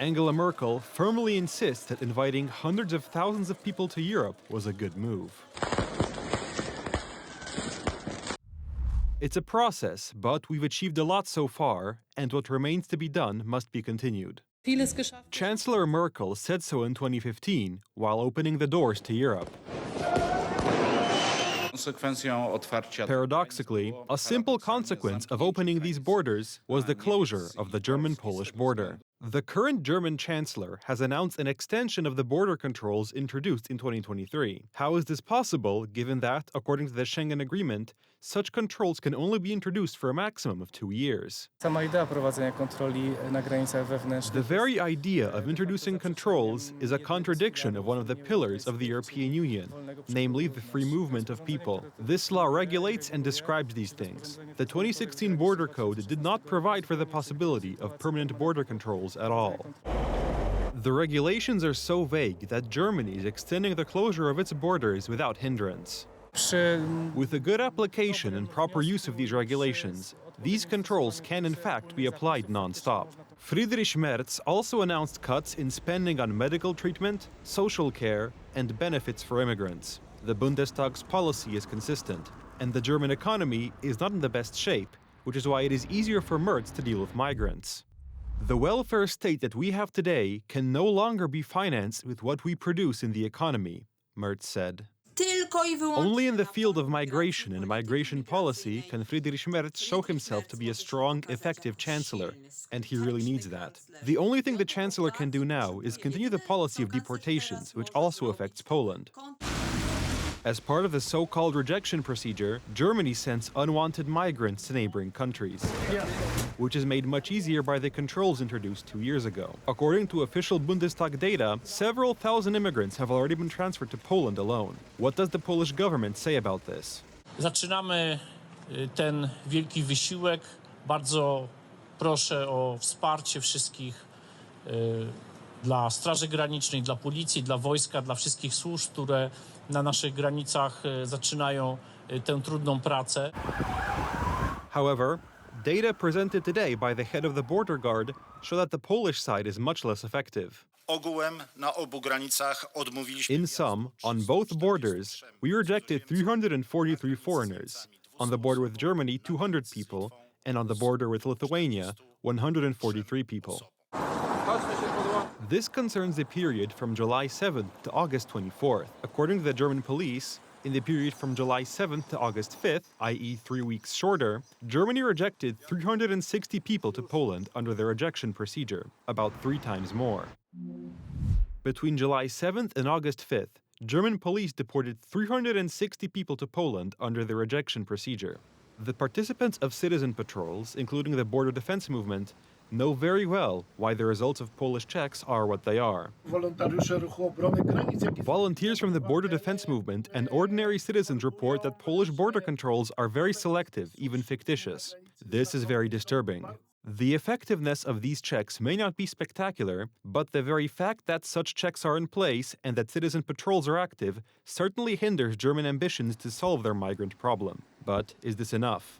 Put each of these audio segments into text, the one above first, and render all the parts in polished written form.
Angela Merkel firmly insists that inviting hundreds of thousands of people to Europe was a good move. It's a process, but we've achieved a lot so far, and what remains to be done must be continued. Chancellor Merkel said so in 2015, while opening the doors to Europe. Paradoxically, a simple consequence of opening these borders was the closure of the German-Polish border. The current German chancellor has announced an extension of the border controls introduced in 2023. How is this possible, given that, according to the Schengen agreement, such controls can only be introduced for a maximum of 2 years? The very idea of introducing controls is a contradiction of one of the pillars of the European Union, namely the free movement of people. This law regulates and describes these things. The 2016 Border Code did not provide for the possibility of permanent border controls at all. The regulations are so vague that Germany is extending the closure of its borders without hindrance. With a good application and proper use of these regulations, these controls can in fact be applied non-stop. Friedrich Merz also announced cuts in spending on medical treatment, social care, and benefits for immigrants. The Bundestag's policy is consistent, and the German economy is not in the best shape, which is why it is easier for Merz to deal with migrants. The welfare state that we have today can no longer be financed with what we produce in the economy, Merz said. Only in the field of migration and migration policy can Friedrich Merz show himself to be a strong, effective chancellor, and he really needs that. The only thing the chancellor can do now is continue the policy of deportations, which also affects Poland. As part of the so-called rejection procedure, Germany sends unwanted migrants to neighboring countries, which is made much easier by the controls introduced 2 years ago. According to official Bundestag data, several thousand immigrants have already been transferred to Poland alone. What does the Polish government say about this? Zaczynamy ten wielki wysiłek. Bardzo proszę o wsparcie wszystkich dla Straży Granicznej, dla policji, dla wojska, dla wszystkich służb, które na naszych granicach zaczynają tę trudną pracę. However, data presented today by the head of the border guard show that the Polish side is much less effective. In sum, on both borders, we rejected 343 foreigners. On the border with Germany, 200 people, and on the border with Lithuania, 143 people. This concerns the period from July 7th to August 24th. According to the German police, in the period from July 7th to August 5th, i.e. 3 weeks shorter, Germany rejected 360 people to Poland under the rejection procedure, about 3 times more. Between July 7th and August 5th, German police deported 360 people to Poland under the rejection procedure. The participants of citizen patrols, including the border defense movement, know very well why the results of Polish checks are what they are. Volunteers from the border defense movement and ordinary citizens report that Polish border controls are very selective, even fictitious. This is very disturbing. The effectiveness of these checks may not be spectacular, but the very fact that such checks are in place and that citizen patrols are active certainly hinders German ambitions to solve their migrant problem. But is this enough?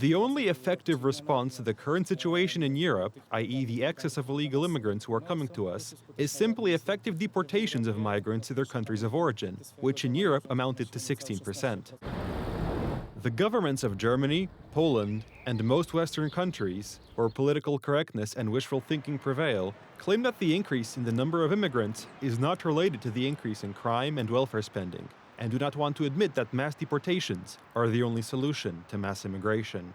The only effective response to the current situation in Europe, i.e. the excess of illegal immigrants who are coming to us, is simply effective deportations of migrants to their countries of origin, which in Europe amounted to 16%. The governments of Germany, Poland, and most Western countries, where political correctness and wishful thinking prevail, claim that the increase in the number of immigrants is not related to the increase in crime and welfare spending, and do not want to admit that mass deportations are the only solution to mass immigration.